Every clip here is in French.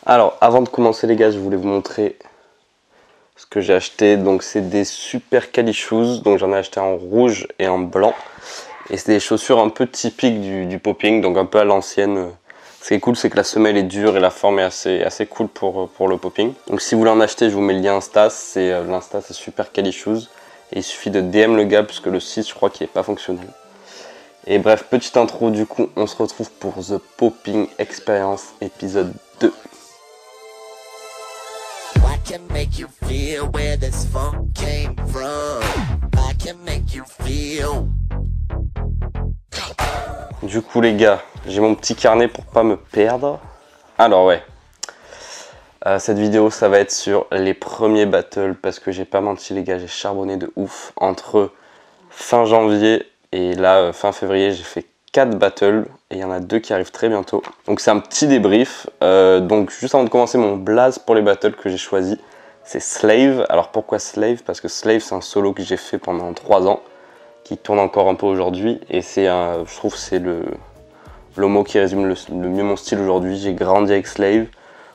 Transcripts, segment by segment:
Alors, avant de commencer les gars, je voulais vous montrer ce que j'ai acheté. Donc c'est des super Cali Shoes, donc j'en ai acheté en rouge et en blanc. Et c'est des chaussures un peu typiques du popping, donc un peu à l'ancienne. Ce qui est cool, c'est que la semelle est dure et la forme est assez cool pour le popping. Donc si vous voulez en acheter, je vous mets le lien Insta. L'Insta, c'est super Cali Shoes. Et il suffit de DM le gars, parce que le site, je crois qu'il n'est pas fonctionnel. Et bref, petite intro, du coup, on se retrouve pour The Popping Experience épisode 2. I can make you feel where this funk came from. I can make you feel. Du coup les gars, j'ai mon petit carnet pour pas me perdre. Alors ouais, cette vidéo ça va être sur les premiers battles parce que j'ai pas menti les gars, j'ai charbonné de ouf. Entre fin janvier et là fin février, j'ai fait 4 battles et il y en a 2 qui arrivent très bientôt. Donc c'est un petit débrief. Donc juste avant de commencer, mon blaze pour les battles que j'ai choisi, c'est Slave. Alors pourquoi Slave? Parce que Slave c'est un solo que j'ai fait pendant 3 ans, qui tourne encore un peu aujourd'hui, et je trouve que c'est le mot qui résume le mieux mon style aujourd'hui. J'ai grandi avec Slave,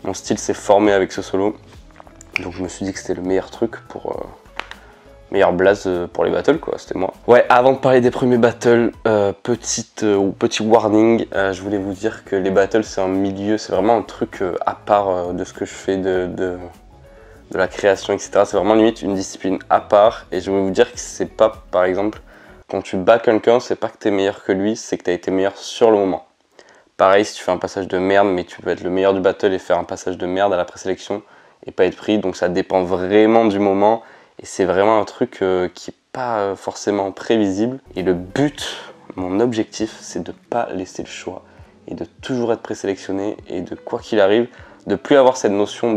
mon style s'est formé avec ce solo, donc je me suis dit que c'était le meilleur truc pour meilleur blaze pour les battles quoi, c'était moi. Ouais, avant de parler des premiers battles, petit warning, je voulais vous dire que les battles c'est un milieu, c'est vraiment un truc à part de ce que je fais de la création, etc. C'est vraiment limite une discipline à part, et je vais vous dire que c'est pas, par exemple, quand tu bats quelqu'un, c'est pas que t'es meilleur que lui, c'est que t'as été meilleur sur le moment. Pareil, si tu fais un passage de merde, mais tu peux être le meilleur du battle et faire un passage de merde à la présélection et pas être pris, donc ça dépend vraiment du moment, et c'est vraiment un truc qui est pas forcément prévisible. Et le but, mon objectif, c'est de pas laisser le choix, et de toujours être présélectionné, et de quoi qu'il arrive, de plus avoir cette notion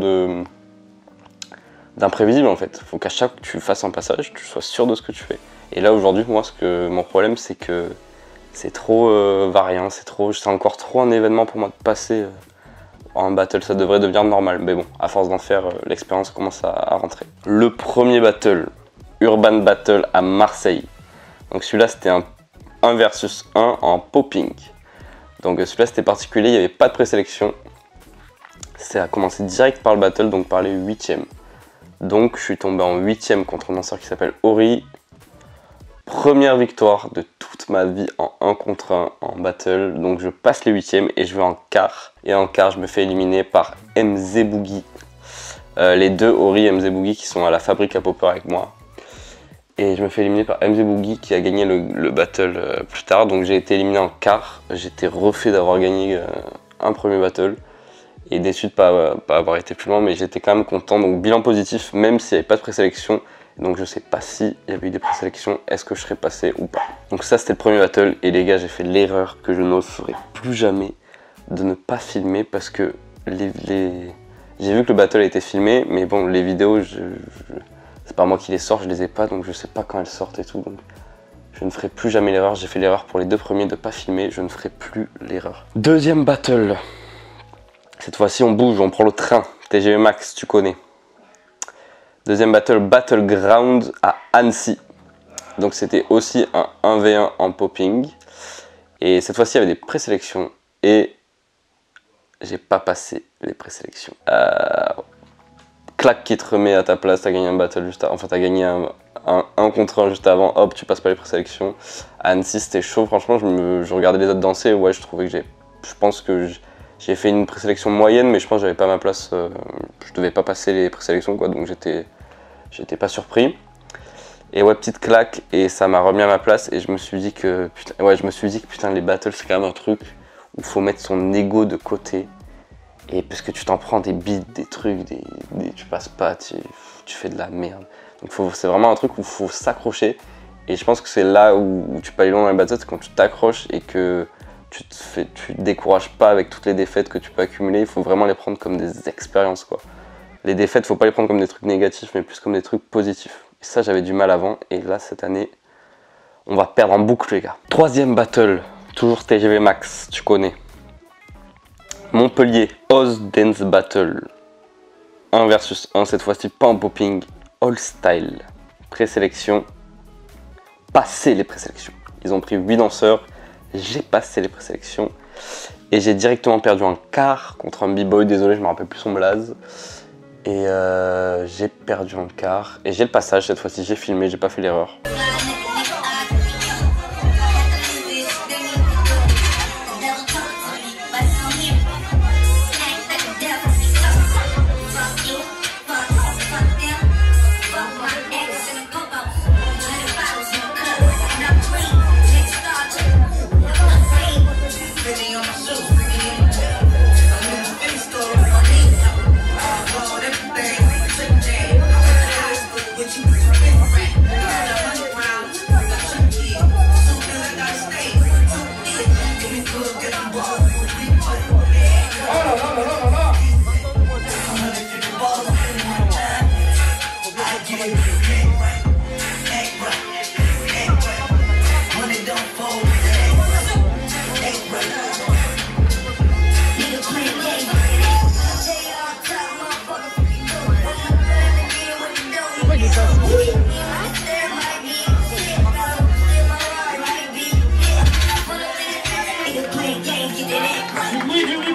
d'imprévisible en fait. Faut qu'à chaque fois que tu fasses un passage, tu sois sûr de ce que tu fais. Et là aujourd'hui, moi, mon problème, c'est que c'est trop variant, c'est encore trop un événement pour moi de passer en battle. Ça devrait devenir normal, mais bon, à force d'en faire, l'expérience commence à rentrer. Le premier battle, Urban Battle à Marseille. Donc celui-là, c'était un 1 versus 1 en popping. Donc celui-là, c'était particulier, il n'y avait pas de présélection. Ça a commencé direct par le battle, donc par les 8e. Donc je suis tombé en 8e contre un danseur qui s'appelle Ori. Première victoire de toute ma vie en 1 contre 1 en battle. Donc je passe les 8e et je vais en quart. Et en quart, je me fais éliminer par MZ Boogie. Les deux Ori et MZ Boogie qui sont à la fabrique à popper avec moi. Et je me fais éliminer par MZ Boogie qui a gagné le battle plus tard. Donc j'ai été éliminé en quart. J'étais refait d'avoir gagné un premier battle. Et déçu de pas avoir été plus loin, mais j'étais quand même content. Donc bilan positif, même s'il n'y avait pas de présélection. Donc je sais pas s'il y avait eu des présélections, est-ce que je serais passé ou pas. Donc ça c'était le premier battle, et les gars, j'ai fait l'erreur que je n'oserai plus jamais de ne pas filmer, parce que j'ai vu que le battle a été filmé, mais bon, les vidéos, c'est pas moi qui les sors, je les ai pas, donc je sais pas quand elles sortent et tout. Donc je ne ferai plus jamais l'erreur. J'ai fait l'erreur pour les 2 premiers de pas filmer, je ne ferai plus l'erreur. Deuxième battle. Cette fois-ci on bouge, on prend le train. TGV Max, tu connais. Deuxième battle, Battleground à Annecy. Donc c'était aussi un 1v1 en popping. Et cette fois-ci il y avait des présélections. Et j'ai pas passé les présélections. Clac qui te remet à ta place, t'as gagné un battle juste avant. Enfin t'as gagné un contre 1 juste avant, hop, tu passes pas les présélections. À Annecy c'était chaud, franchement, je regardais les autres danser, ouais, je trouvais que je pense que j'ai fait une présélection moyenne, mais je pense que j'avais pas ma place, je devais pas passer les présélections quoi, donc j'étais pas surpris. Et ouais, petite claque, et ça m'a remis à ma place, et je me suis dit que putain, les battles c'est quand même un truc où faut mettre son ego de côté, et parce que tu t'en prends des beats, des trucs, tu passes pas, tu fais de la merde. Donc c'est vraiment un truc où il faut s'accrocher, et je pense que c'est là où tu peux aller loin dans les battles, c'est quand tu t'accroches et que tu te décourages pas avec toutes les défaites que tu peux accumuler. Il faut vraiment les prendre comme des expériences quoi. Les défaites, faut pas les prendre comme des trucs négatifs, mais plus comme des trucs positifs. Et ça, j'avais du mal avant, et là cette année, on va perdre en boucle les gars. Troisième battle, toujours TGV Max, tu connais. Montpellier, Oz Dance Battle. 1 versus 1, cette fois-ci pas en popping, all style. Présélection, passer les présélections. Ils ont pris 8 danseurs, j'ai passé les présélections. Et j'ai directement perdu un quart contre un b-boy, désolé je me rappelle plus son blaze. Et j'ai perdu un quart. Et j'ai le passage cette fois-ci, j'ai filmé, j'ai pas fait l'erreur.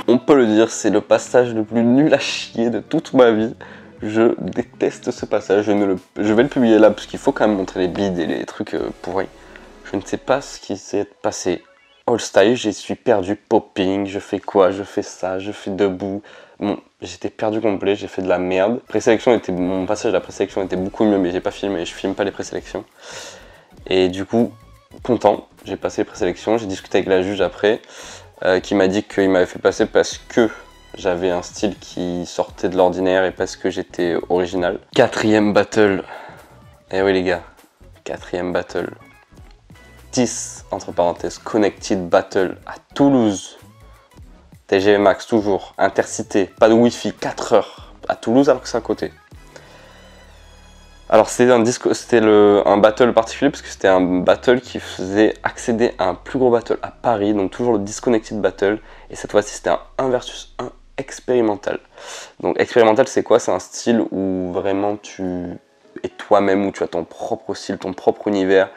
On peut le dire, c'est le passage le plus nul à chier de toute ma vie. Je déteste ce passage, je vais le publier là parce qu'il faut quand même montrer les bides et les trucs pourris. Je ne sais pas ce qui s'est passé. All style, j'y suis perdu, popping, je fais quoi, je fais ça, je fais debout. Bon, j'étais perdu complet, j'ai fait de la merde. Mon passage de la présélection était beaucoup mieux, mais j'ai pas filmé, je filme pas les présélections. Et du coup, content, j'ai passé les présélections, j'ai discuté avec la juge après, qui m'a dit qu'il m'avait fait passer parce que j'avais un style qui sortait de l'ordinaire et parce que j'étais original. 4e battle. Eh oui les gars, 4e battle. 10 entre parenthèses, Connected Battle à Toulouse. TGV Max toujours, Intercité, pas de Wi-Fi, 4 heures à Toulouse alors que c'est à côté. Alors c'était un battle particulier parce que c'était un battle qui faisait accéder à un plus gros battle à Paris, donc toujours le Disconnected Battle, et cette fois-ci c'était un 1 versus 1 expérimental. Donc expérimental c'est quoi? C'est un style où vraiment tu es toi-même, où tu as ton propre style, ton propre univers.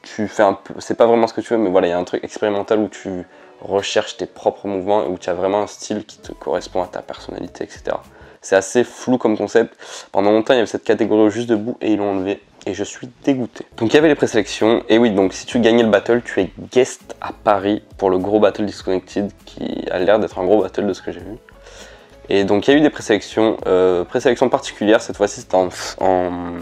Tu fais un peu, c'est pas vraiment ce que tu veux, mais voilà, il y a un truc expérimental où tu recherches tes propres mouvements et où tu as vraiment un style qui te correspond à ta personnalité, etc. C'est assez flou comme concept. Pendant longtemps, il y avait cette catégorie juste debout et ils l'ont enlevé et je suis dégoûté. Donc il y avait les présélections et oui, donc si tu gagnais le battle, tu es guest à Paris pour le gros battle Disconnected qui a l'air d'être un gros battle de ce que j'ai vu. Et donc il y a eu des présélections particulières. Cette fois-ci, c'était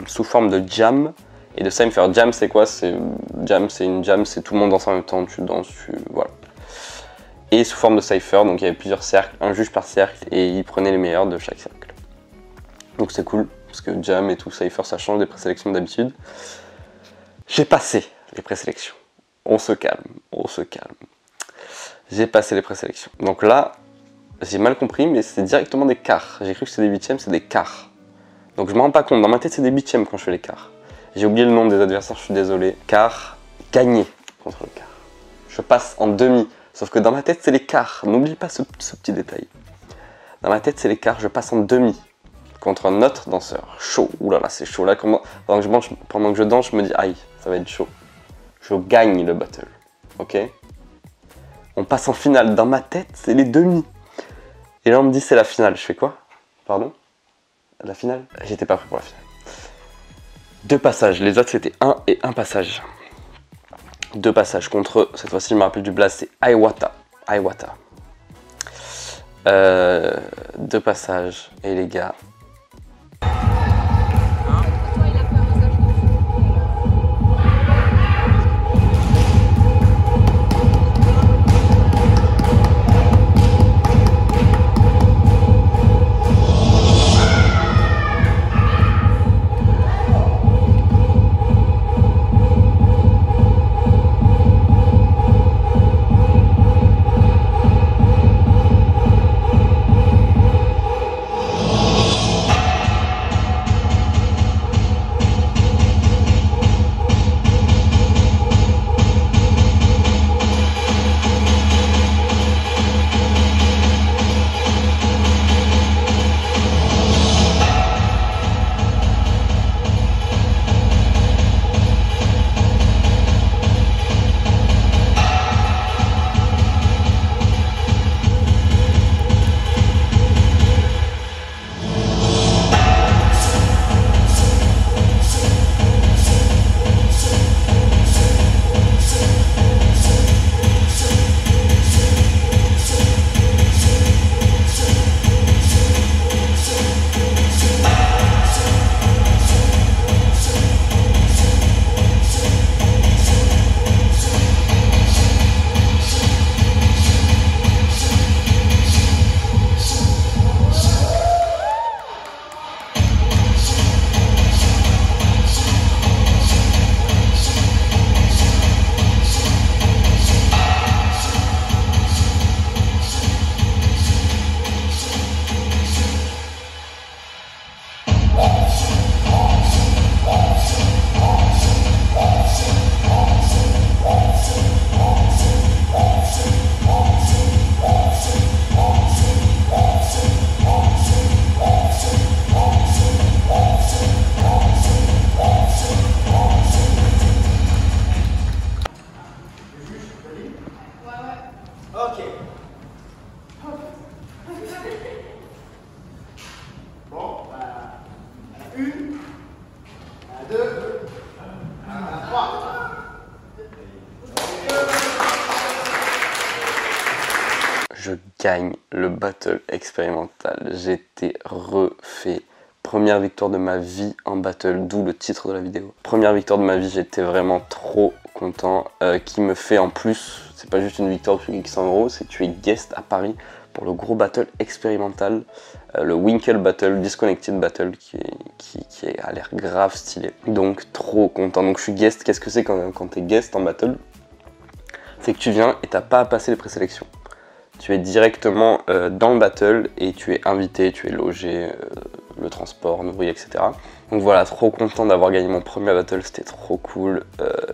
sous forme de jam et de cypher. Jam, c'est quoi? C'est une jam, c'est tout le monde danse en même temps, tu danses, voilà. Et sous forme de cypher, donc il y avait plusieurs cercles, un juge par cercle, et il prenait les meilleurs de chaque cercle. Donc c'est cool, parce que jam et tout, cypher, ça change des présélections d'habitude. J'ai passé les présélections. On se calme, on se calme. J'ai passé les présélections. Donc là, j'ai mal compris, mais c'est directement des quarts. J'ai cru que c'était des huitièmes, c'est des quarts. Donc je me rends pas compte, dans ma tête c'est des huitièmes quand je fais les quarts. J'ai oublié le nom des adversaires, je suis désolé. Quart, gagné contre le quart. Je passe en demi. Sauf que dans ma tête, c'est les quarts. N'oublie pas ce petit détail. Dans ma tête, c'est les quarts. Je passe en demi contre un autre danseur. Chaud. Ouh là là, c'est chaud. Là, pendant que je danse, je me dis, aïe, ça va être chaud. Je gagne le battle. Ok? On passe en finale. Dans ma tête, c'est les demi. Et là, on me dit, c'est la finale. Je fais quoi? Pardon? La finale? J'étais pas prêt pour la finale. 2 passages. Les autres, c'était 1 et 1 passage. 2 passages contre, cette fois-ci je me rappelle du blaze, c'est Iwata. 2 passages et les gars. gagne le battle expérimental. J'étais refait. Première victoire de ma vie en battle, d'où le titre de la vidéo. Première victoire de ma vie, j'étais vraiment trop content. Qui me fait en plus, c'est pas juste une victoire où tu gagnes 100 €, c'est que tu es guest à Paris pour le gros battle expérimental, le Winkle Battle, Disconnected Battle, qui a l'air grave stylé. Donc trop content. Donc je suis guest. Qu'est-ce que c'est quand t'es guest en battle? C'est que tu viens et t'as pas à passer les présélections. Tu es directement dans le battle et tu es invité, tu es logé, le transport, nourri, etc. Donc voilà, trop content d'avoir gagné mon premier battle, c'était trop cool.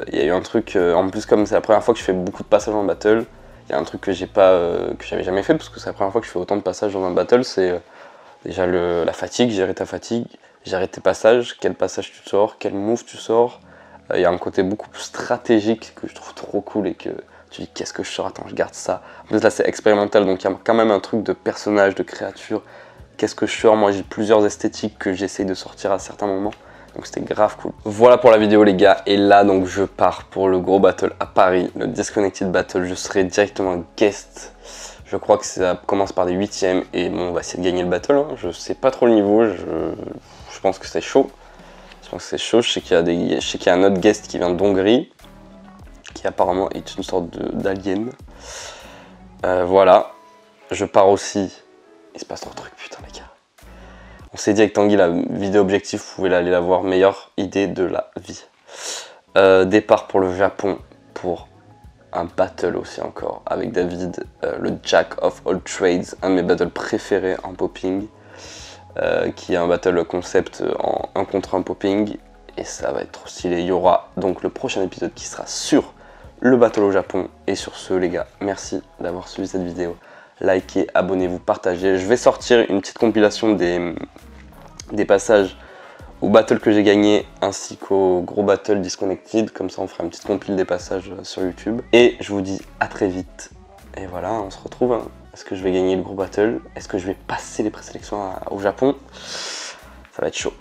Il y a eu un truc, en plus comme c'est la première fois que je fais beaucoup de passages en battle, il y a un truc que j'avais jamais fait parce que c'est la première fois que je fais autant de passages dans un battle, c'est déjà la fatigue, gérer ta fatigue, gérer tes passages, quel passage tu sors, quel move tu sors. Il y a un côté beaucoup plus stratégique que je trouve trop cool et que tu dis qu'est-ce que je sors, attends je garde ça. En plus là c'est expérimental donc il y a quand même un truc de personnage, de créature. Qu'est-ce que je sors? Moi j'ai plusieurs esthétiques que j'essaye de sortir à certains moments. Donc c'était grave cool. Voilà pour la vidéo les gars. Et là donc je pars pour le gros battle à Paris. Le Disconnected Battle. Je serai directement guest. Je crois que ça commence par des 8e. Et bon on va essayer de gagner le battle. Hein. Je sais pas trop le niveau. Je pense que c'est chaud. Je sais qu'il y a un autre guest qui vient d'Hongrie. Qui apparemment est une sorte d'alien. Voilà. Je pars aussi. Il se passe trop de trucs, putain les gars. On s'est dit avec Tanguy, la vidéo objectif, vous pouvez aller la voir, meilleure idée de la vie. Départ pour le Japon, pour un battle aussi encore, avec David, le Jack of all trades, un de mes battles préférés en popping, qui est un battle concept en 1 contre 1 popping, et ça va être trop stylé. Il y aura donc le prochain épisode qui sera sur le battle au Japon, et sur ce les gars, merci d'avoir suivi cette vidéo. Likez, abonnez-vous, partagez. Je vais sortir une petite compilation des passages au battle que j'ai gagné ainsi qu'au gros battle Disconnected. Comme ça on fera une petite compile des passages sur YouTube. Et je vous dis à très vite. Et voilà, on se retrouve. Hein. Est-ce que je vais gagner le gros battle? Est-ce que je vais passer les présélections au Japon? Ça va être chaud.